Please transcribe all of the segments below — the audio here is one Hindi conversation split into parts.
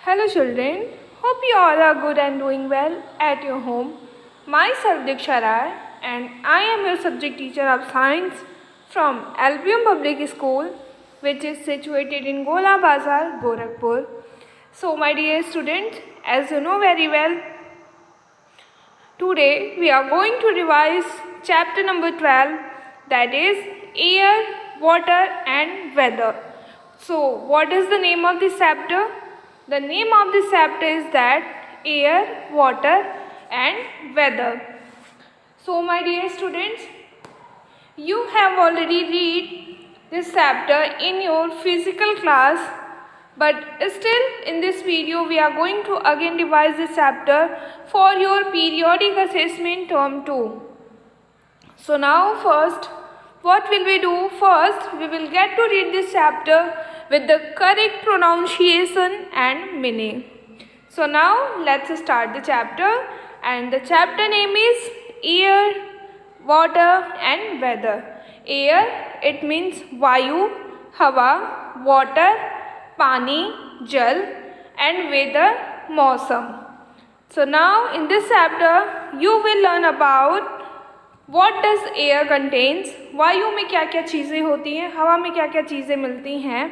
Hello children, hope you all are good and doing well at your home. Myself Diksha Rai and I am your subject teacher of science from Albion Public School, which is situated in Gola Bazar, Gorakhpur. So my dear students, as you know very well, today we are going to revise chapter number 12, that is air, water and weather. So what is the name of this chapter? The name of this chapter is that air, water and weather. So my dear students, you have already read this chapter in your physical class, but still in this video we are going to again revise this chapter for your periodic assessment term 2. So now first, what will we do? First, we will get to read this chapter with the correct pronunciation and meaning. So now let's start the chapter, and the chapter name is air, water and weather. Air, it means vayu, hawa, water, pani, jal and weather, mausam. So now in this chapter you will learn about what does air contains, वायु में क्या क्या चीज़ें होती हैं, हवा में क्या क्या चीज़ें मिलती हैं,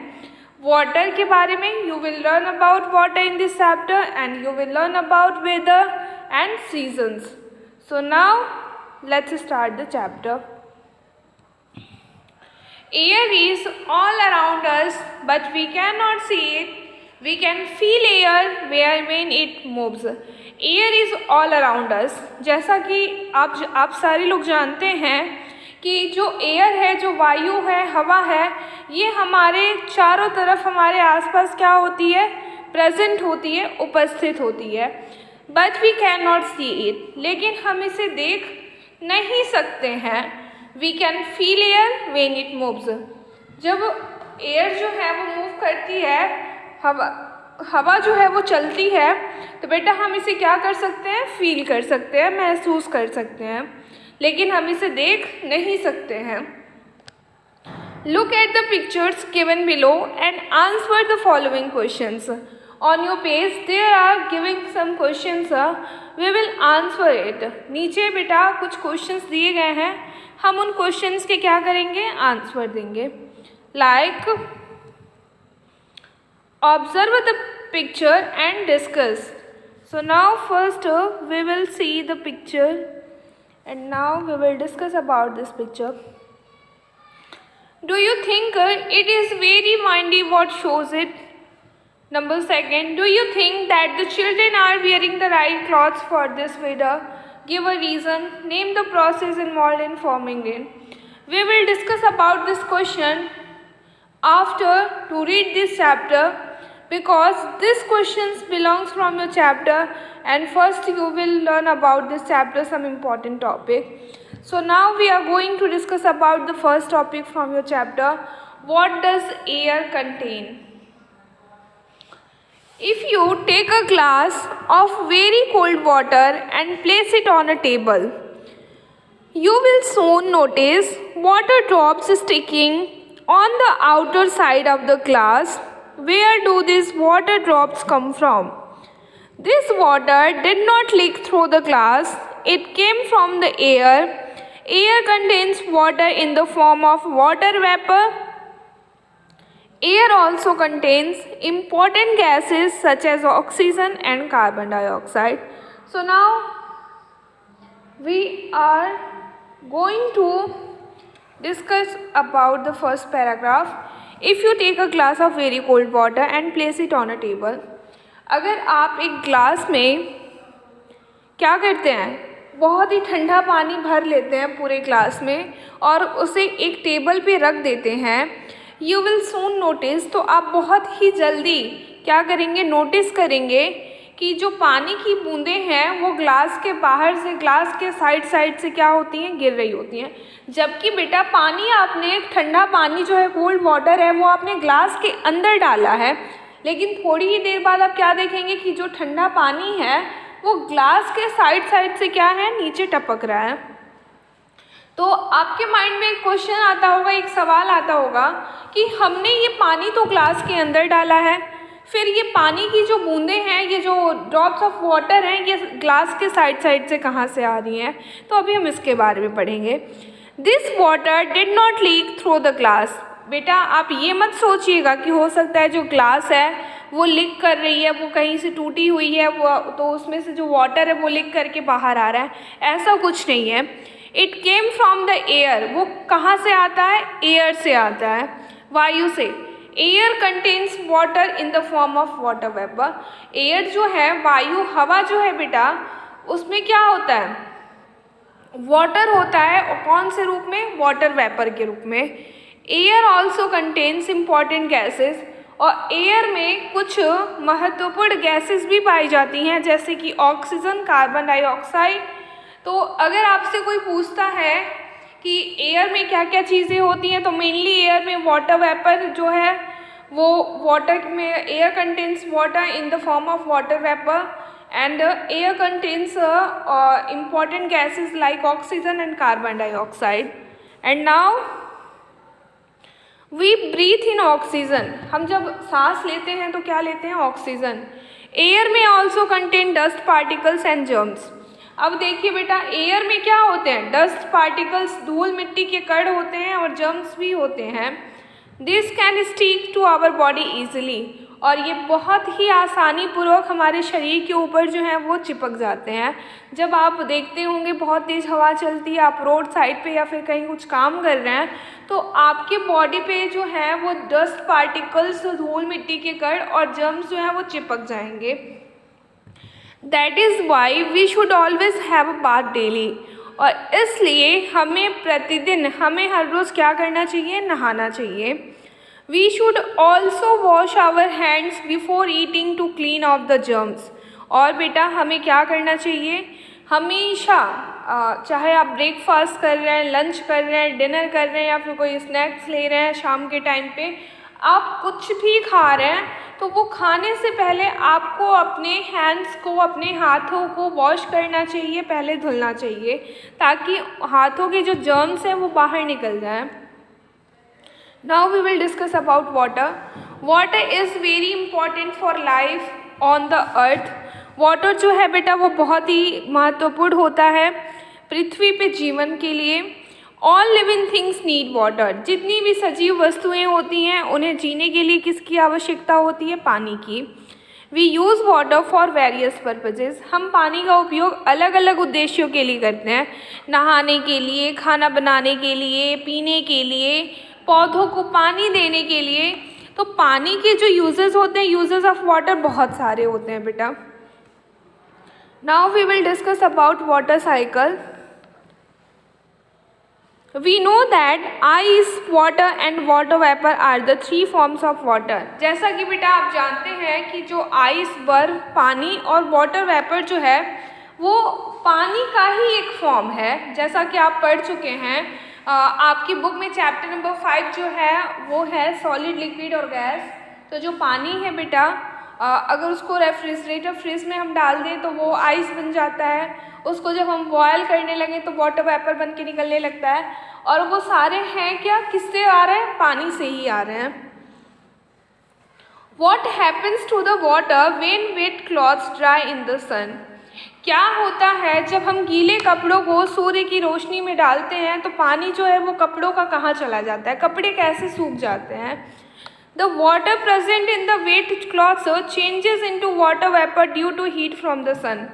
वाटर के बारे में you will learn about water in this chapter and you will learn about weather and seasons. So now let's start the chapter. Air is all around us but we cannot see it. We can feel air when it moves. Air is all around us. जैसा कि आप सारे लोग जानते हैं कि जो एयर है, जो वायु है, हवा है, ये हमारे चारों तरफ हमारे आसपास क्या होती है, प्रेजेंट होती है, उपस्थित होती है. But we can not see it, लेकिन हम इसे देख नहीं सकते हैं. We can feel air when it moves. जब एयर जो है वो मूव करती है, हवा जो है वो चलती है, तो बेटा हम इसे क्या कर सकते हैं, फील कर सकते हैं, महसूस कर सकते हैं, लेकिन हम इसे देख नहीं सकते हैं. Look at the pictures given below and answer the following questions. On your page there are giving some questions, we will answer it. नीचे बेटा कुछ क्वेश्चंस दिए गए हैं, हम उन क्वेश्चंस के क्या करेंगे, आंसर देंगे. Like observe the picture and discuss. So now first we will see the picture and now we will discuss about this picture. Do you think it is very windy? What shows it? Number second, do you think that the children are wearing the right clothes for this weather? Give a reason. Name the process involved in forming it. We will discuss about this question after to read this chapter, because this questions belongs from your chapter and first you will learn about this chapter some important topic. So now we are going to discuss about the first topic from your chapter. What does air contain? If you take a glass of very cold water and place it on a table, you will soon notice water drops sticking on the outer side of the glass. Where do these water drops come from? This water did not leak through the glass. It came from the air. Air contains water in the form of water vapor. Air also contains important gases such as oxygen and carbon dioxide. So now we are going to discuss about the first paragraph. If you take a glass of very cold water and place it on a table, अगर आप एक ग्लास में क्या करते हैं, बहुत ही ठंडा पानी भर लेते हैं पूरे ग्लास में और उसे एक टेबल पे रख देते हैं, यू विल सून नोटिस, तो आप बहुत ही जल्दी क्या करेंगे, नोटिस करेंगे कि जो पानी की बूंदें हैं वो ग्लास के बाहर से, ग्लास के साइड से क्या होती हैं, गिर रही होती हैं. जबकि बेटा पानी आपने, ठंडा पानी जो है, कोल्ड वाटर है, वो आपने ग्लास के अंदर डाला है, लेकिन थोड़ी ही देर बाद आप क्या देखेंगे कि जो ठंडा पानी है वो ग्लास के साइड से क्या है, नीचे टपक रहा है. तो आपके माइंड में एक क्वेश्चन आता होगा, एक सवाल आता होगा कि हमने ये पानी तो ग्लास के अंदर डाला है, फिर ये पानी की जो बूंदें हैं, ये जो ड्रॉप्स ऑफ वाटर हैं, ये ग्लास के साइड से कहाँ से आ रही हैं, तो अभी हम इसके बारे में पढ़ेंगे। This water did not leak through the glass. बेटा आप ये मत सोचिएगा कि हो सकता है जो ग्लास है वो लीक कर रही है, वो कहीं से टूटी हुई है, वो तो उसमें से जो वाटर है वो लीक करके बाहर आ रहा है, ऐसा कुछ नहीं है। It came from the air. वो कहाँ से आता है? एयर से आता है, वायु से। Air contains water in the form of water vapour. Air जो है, वायु, हवा जो है बेटा, उसमें क्या होता है? वाटर होता है। और कौन से रूप में? वाटर वेपर के रूप में। Air also contains important gases. और एयर में कुछ महत्वपूर्ण गैसेस भी पाई जाती हैं, जैसे कि ऑक्सीजन, कार्बन डाइऑक्साइड। तो अगर आपसे कोई पूछता है कि एयर में क्या क्या चीज़ें होती हैं, तो मेनली एयर में वाटर वेपर जो है वो वाटर में, air contains water in the form of water vapour and air contains important gases like oxygen and carbon dioxide. And now we breathe in oxygen. हम जब सांस लेते हैं तो क्या लेते हैं? ऑक्सीजन। एयर में also contain dust particles and germs. अब देखिए बेटा, एयर में क्या होते हैं? डस्ट पार्टिकल्स, धूल मिट्टी के कण होते हैं, और जर्म्स भी होते हैं। This can stick to our body easily. और ये बहुत ही आसानी पूर्वक हमारे शरीर के ऊपर जो है वो चिपक जाते हैं। जब आप देखते होंगे बहुत तेज़ हवा चलती है, आप रोड साइड पे या फिर कहीं कुछ काम कर रहे हैं, तो आपके बॉडी पे जो है वो डस्ट पार्टिकल्स, धूल मिट्टी के कण और जर्म्स जो है वो चिपक जाएंगे। That is why we should always have a bath daily. और इसलिए हमें प्रतिदिन, हमें हर रोज़ क्या करना चाहिए? नहाना चाहिए। We should also wash our hands before eating to clean off the germs. और बेटा हमें क्या करना चाहिए? हमेशा, चाहे आप ब्रेकफास्ट कर रहे हैं, लंच कर रहे हैं, डिनर कर रहे हैं, या फिर कोई स्नैक्स ले रहे हैं शाम के टाइम पे, आप कुछ भी खा रहे हैं, तो वो खाने से पहले आपको अपने हैंड्स को, अपने हाथों को वॉश करना चाहिए, पहले धुलना चाहिए, ताकि हाथों के जो जर्म्स हैं वो बाहर निकल जाएं। Now we will discuss about water. Water is very important for life on the earth. Water जो है बेटा वो बहुत ही महत्वपूर्ण होता है पृथ्वी पे जीवन के लिए। All living things need water. जितनी भी सजीव वस्तुएं होती हैं उन्हें जीने के लिए किसकी आवश्यकता होती है? पानी की। We use water for various purposes. हम पानी का उपयोग अलग अलग उद्देश्यों के लिए करते हैं। नहाने के लिए, खाना बनाने के लिए, पीने के लिए, पौधों को पानी देने के लिए। तो पानी के जो यूजेस होते हैं, यूजेस ऑफ वाटर बहुत सारे होते हैं बेटा। Now we will discuss about water cycle. We know that ice, water and water vapor are the three forms of water. जैसा कि बेटा आप जानते हैं कि जो आइस, बर्फ, पानी और वाटर वेपर जो है वो पानी का ही एक फॉर्म है। जैसा कि आप पढ़ चुके हैं, आपकी बुक में चैप्टर नंबर 5 जो है वो है सॉलिड, लिक्विड और गैस। तो जो पानी है बेटा, अगर उसको रेफ्रिजरेटर, फ्रिज में हम डाल दें तो वो आइस बन जाता है। उसको जब हम बॉयल करने लगे तो वाटर वेपर बन के निकलने लगता है। और वो सारे हैं क्या? किससे आ रहे हैं? पानी से ही आ रहे हैं। What happens to the water when wet cloths dry in the sun? क्या होता है जब हम गीले कपड़ों को सूर्य की रोशनी में डालते हैं, तो पानी जो है वो कपड़ों का कहाँ चला जाता है? कपड़े कैसे सूख जाते हैं? The water present in the wet cloths changes into water vapor due to heat from the sun.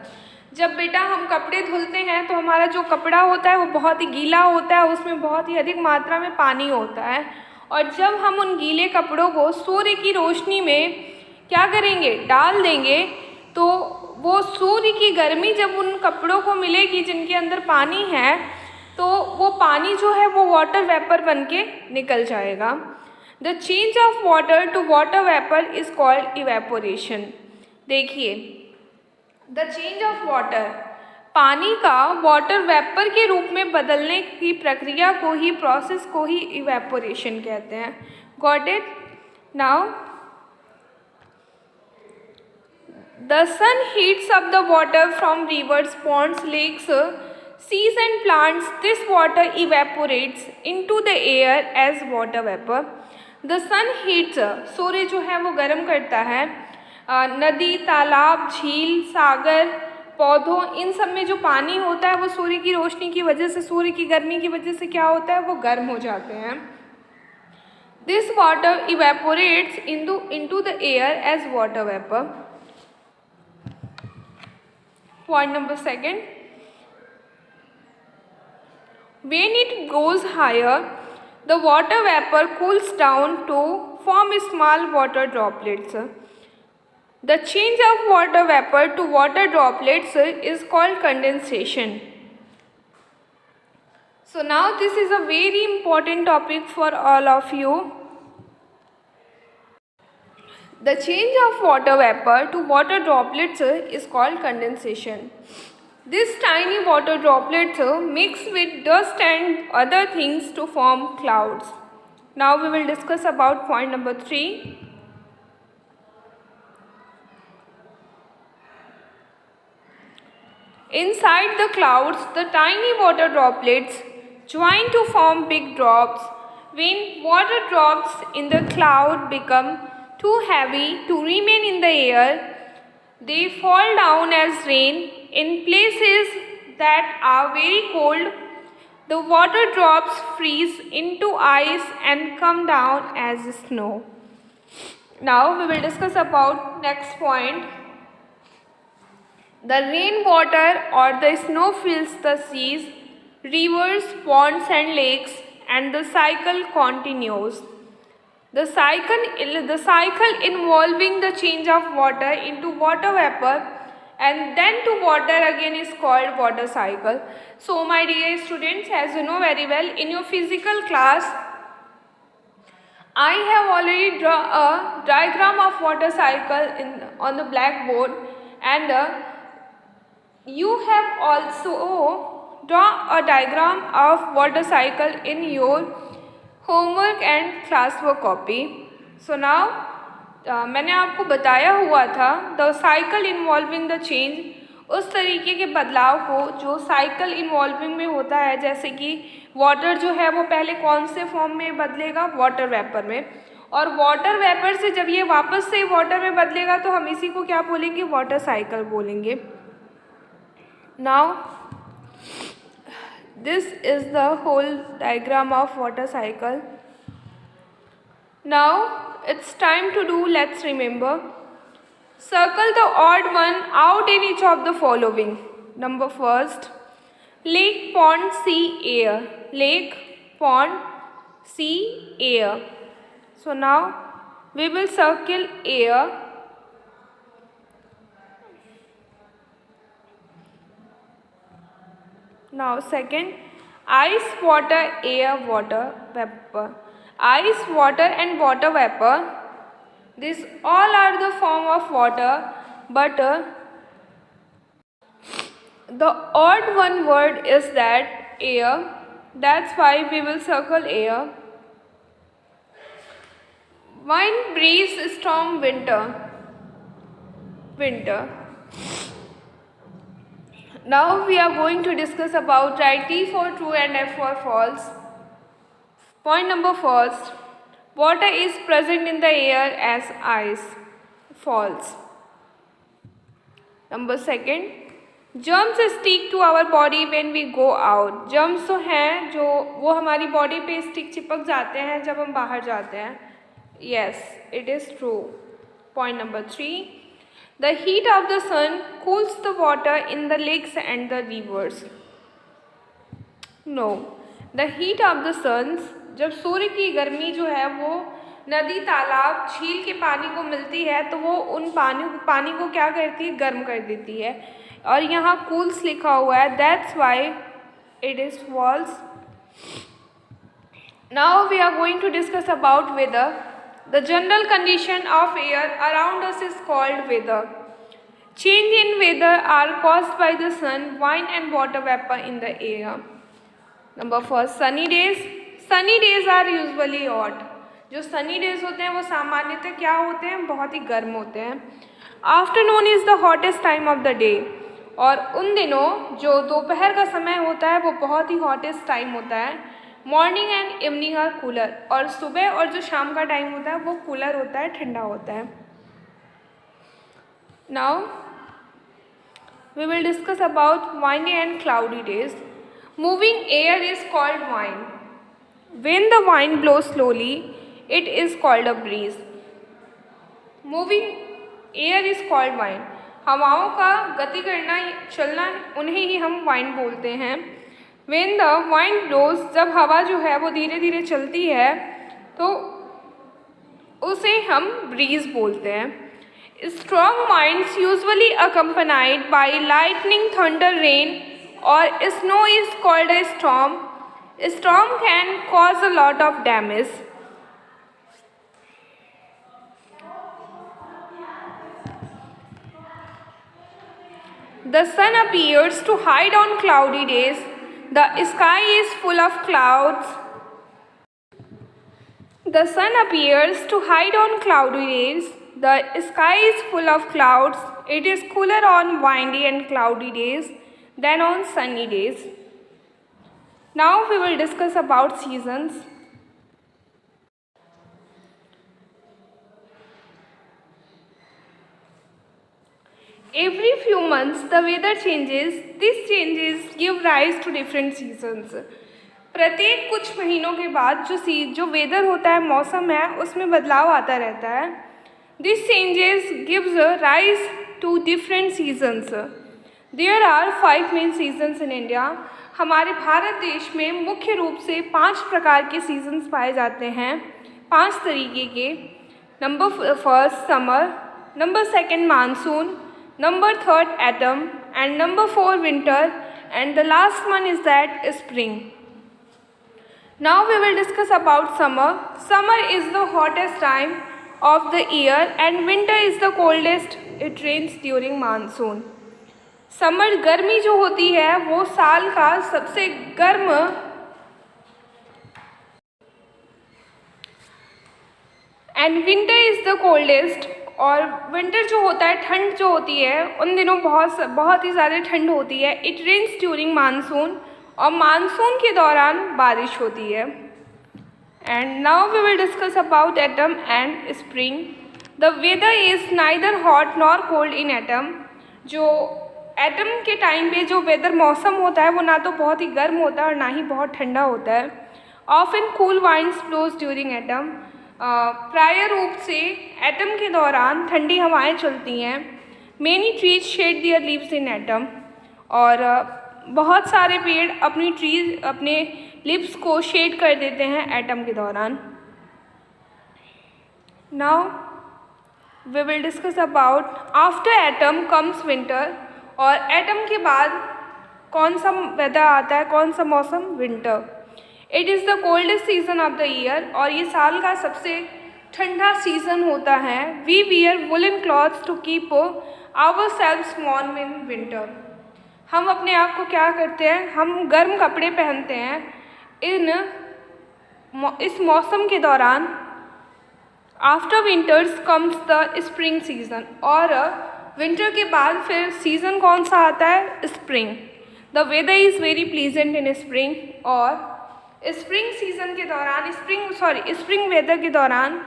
जब बेटा हम कपड़े धुलते हैं तो हमारा जो कपड़ा होता है वो बहुत ही गीला होता है, उसमें बहुत ही अधिक मात्रा में पानी होता है। और जब हम उन गीले कपड़ों को सूर्य की रोशनी में क्या करेंगे? डाल देंगे, तो वो सूर्य की गर्मी जब उन कपड़ों को मिलेगी जिनके अंदर पानी है, तो वो पानी जो है वो वाटर वेपर बन के निकल जाएगा। The change of water to water vapour is called evaporation. देखिए, द चेंज ऑफ वाटर, पानी का वाटर वेपर के रूप में बदलने की प्रक्रिया को ही, प्रोसेस को ही इवेपोरेशन कहते हैं। Got it? Now the sun heats up the water from rivers, ponds, lakes, seas and plants. This water evaporates into the air as water vapour. The sun heats, सूर्य जो है वो गर्म करता है नदी, तालाब, झील, सागर, पौधों, इन सब में जो पानी होता है वो सूर्य की रोशनी की वजह से, सूर्य की गर्मी की वजह से क्या होता है, वो गर्म हो जाते हैं. This water evaporates into the air as water vapor. Point number 2. When it goes higher, the water vapor cools down to form small water droplets. The change of water vapor to water droplets is called condensation. So now this is a very important topic for all of you. The change of water vapor to water droplets is called condensation. These tiny water droplets mix with dust and other things to form clouds. Now we will discuss about point number 3. Inside the clouds, the tiny water droplets join to form big drops. When water drops in the cloud become too heavy to remain in the air, they fall down as rain. In places that are very cold, the water drops freeze into ice and come down as snow. Now we will discuss about next point. The rainwater or the snow fills the seas, rivers, ponds and lakes, and the cycle continues. The cycle involving the change of water into water vapor and then to water again is called water cycle. So my dear students, as you know very well, in your physical class, I have already drawn a diagram of water cycle on the blackboard, and you have also drawn a diagram of water cycle in your homework and classwork copy. So now मैंने आपको बताया हुआ था the cycle involving the change, उस तरीके के बदलाव को जो साइकिल इन्वॉल्विंग में होता है, जैसे कि वाटर जो है वो पहले कौन से फॉर्म में बदलेगा, वाटर वेपर में, और वाटर वेपर से जब ये वापस से वाटर में बदलेगा तो हम इसी को क्या बोलेंगे, वाटर साइकिल बोलेंगे. Now this is the whole diagram of water cycle. Now it's time to do, let's remember. Circle the odd one out in each of the following. Number first, lake, pond, sea, air. Lake, pond, sea, air. So now we will circle air. Now second, ice, water, air, water, vapor. Ice, water and water vapor, these all are the form of water, but the odd one word is that air. That's why we will circle air. Wind, breeze, storm, winter. Winter. Now we are going to discuss about write T for true and F for false. Point number first, water is present in the air as ice. False. Number second, germs stick to our body when we go out. Germs तो हैं जो वो हमारी बॉडी पे स्टिक चिपक जाते हैं जब हम बाहर जाते हैं. Yes, it is true. Point number 3, the heat of the sun cools the water in the lakes and the rivers. No, the heat of the sun, जब सूर्य की गर्मी जो है वो नदी, तालाब, झील के पानी को मिलती है तो वो उन पानी को क्या करती है, गर्म कर देती है. और यहाँ कूल्स लिखा हुआ है, that's why it is false. Now we are going to discuss about weather. The general condition of air around us is called weather. Change in weather are caused by the sun, wind and water vapour in the air. Number first, sunny days. Sunny days are usually hot. जो सनी डेज होते हैं वो सामान्यतः क्या होते हैं, बहुत ही गर्म होते हैं. Afternoon is the hottest time of the day. और उन दिनों जो दोपहर का समय होता है वो बहुत ही हॉटेस्ट टाइम होता है. Morning and evening are cooler. और सुबह और जो शाम का टाइम होता है वो कूलर होता है, ठंडा होता है. Now we will discuss about windy and cloudy days. Moving air is called wind. When the wind blows slowly, it is called a breeze. Moving air is called wind. हवाओं का गति करना, चलना, उन्हें ही हम wind बोलते हैं. When the wind blows, जब हवा जो है वो धीरे धीरे चलती है तो उसे हम breeze बोलते हैं. Strong winds usually accompanied by lightning, thunder, rain or snow is called a storm. A storm can cause a lot of damage. The sun appears to hide on cloudy days. The sky is full of clouds. The sun appears to hide on cloudy days. The sky is full of clouds. It is cooler on windy and cloudy days than on sunny days. Now we will discuss about seasons. Every few months the weather changes. These changes give rise to different seasons. प्रत्येक कुछ महीनों के बाद जो वेदर होता है, मौसम है, उसमें बदलाव आता रहता है. These changes gives rise to different seasons. There are 5 main seasons in India. हमारे भारत देश में मुख्य रूप से 5 प्रकार के सीजन्स पाए जाते हैं, 5 तरीके के. Number first summer, number second monsoon, number 3 autumn and number 4 winter and the last one is that spring. Now we will discuss about summer. Summer is the hottest time of the year and winter is the coldest. It rains during monsoon. Summer गर्मी जो होती है वो साल का सबसे गर्म and winter is the coldest. और विंटर जो होता है, ठंड जो होती है, उन दिनों बहुत ही ज़्यादा ठंड होती है. इट रेन्स ड्यूरिंग मानसून और मानसून के दौरान बारिश होती है. And now we will discuss about autumn and spring. The weather is neither hot nor cold in autumn. जो एटम के टाइम पे जो वेदर मौसम होता है वो ना तो बहुत ही गर्म होता है और ना ही बहुत ठंडा होता है. Often cool winds blows during autumn. प्राय रूप से एटम के दौरान ठंडी हवाएं चलती हैं. Many trees shed their leaves in autumn. और बहुत सारे पेड़ अपने लिप्स को शेड कर देते हैं एटम के दौरान. Now we will discuss about after autumn comes winter. और एटम के बाद कौन सा वेदर आता है, कौन सा मौसम? Winter. It is the coldest season of the year. और ये साल का सबसे ठंडा सीज़न होता है. We wear woollen clothes to keep our selves warm in winter. हम अपने आप को क्या करते हैं, हम गर्म कपड़े पहनते हैं इस मौसम के दौरान. After winters comes the spring season. और विंटर के बाद फिर सीज़न कौन सा आता है? Spring. The weather is very pleasant in spring. और स्प्रिंग सीज़न के दौरान स्प्रिंग वेदर के दौरान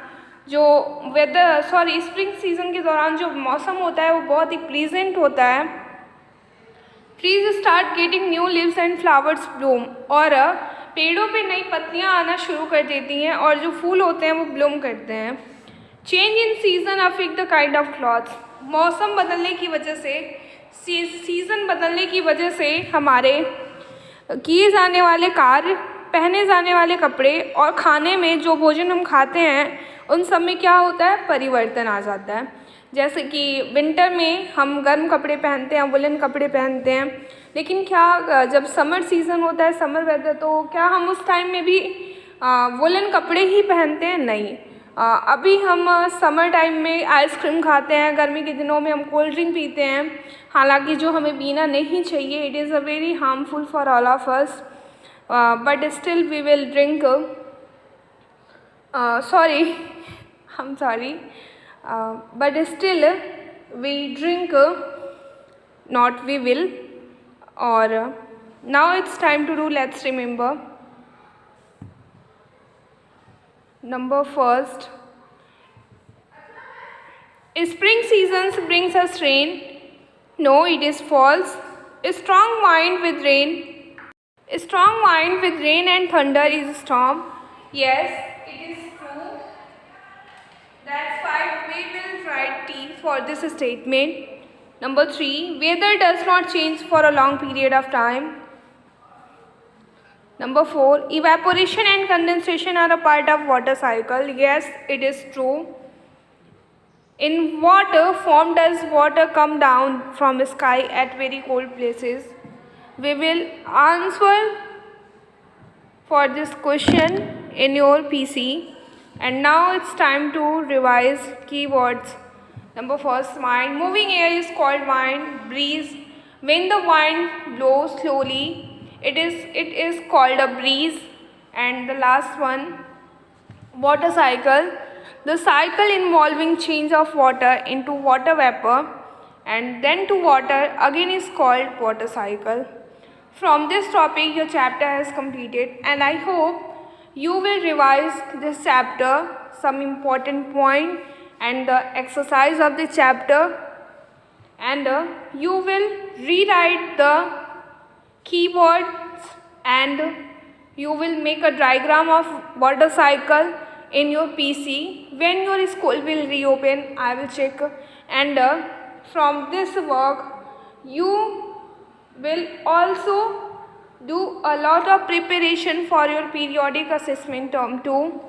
स्प्रिंग सीज़न के दौरान जो मौसम होता है वो बहुत ही प्लीजेंट होता है. Trees start getting new leaves and flowers Bloom. और पेड़ों पे नई पत्तियां आना शुरू कर देती हैं और जो फूल होते हैं वो ब्लूम करते हैं. Change in season affect the kind of clothes. मौसम बदलने की वजह से, सीज़न बदलने की वजह से हमारे किए जाने वाले कार्य, पहने जाने वाले कपड़े और खाने में जो भोजन हम खाते हैं उन सब में क्या होता है? परिवर्तन आ जाता है. जैसे कि विंटर में हम गर्म कपड़े पहनते हैं, वुलन कपड़े पहनते हैं. लेकिन क्या जब समर सीज़न होता है, समर वेदर, तो क्या हम उस टाइम में भी वुलन कपड़े ही पहनते हैं? नहीं. अभी हम समर टाइम में आइसक्रीम खाते हैं, गर्मी के दिनों में हम कोल्ड ड्रिंक पीते हैं, हालांकि जो हमें पीना नहीं चाहिए. It is a very harmful for all of us. But still we will drink. I'm sorry. But still we drink. Not we will. Or now it's time to do. Let's remember. Number first. Spring seasons brings us rain. No, it is false. A strong wind with rain. A strong wind with rain and thunder is a storm. Yes, it is true. That's why we will write T for this statement. Number 3. Weather does not change for a long period of time. Number 4. Evaporation and condensation are a part of water cycle. Yes, it is true. In water form does water come down from sky at very cold places? We will answer for this question in your PC. And now it's time to revise keywords. Number first, wind. Moving air is called wind. Breeze. When the wind blows slowly, it is called a breeze. And the last one, water cycle. The cycle involving change of water into water vapor and then to water again is called water cycle. From this topic your chapter has completed, and I hope you will revise this chapter, some important point and the exercise of the chapter, and you will rewrite the keywords and you will make a diagram of water cycle in your PC. When your school will reopen, I will check, and from this work you will also do a lot of preparation for your periodic assessment term 2.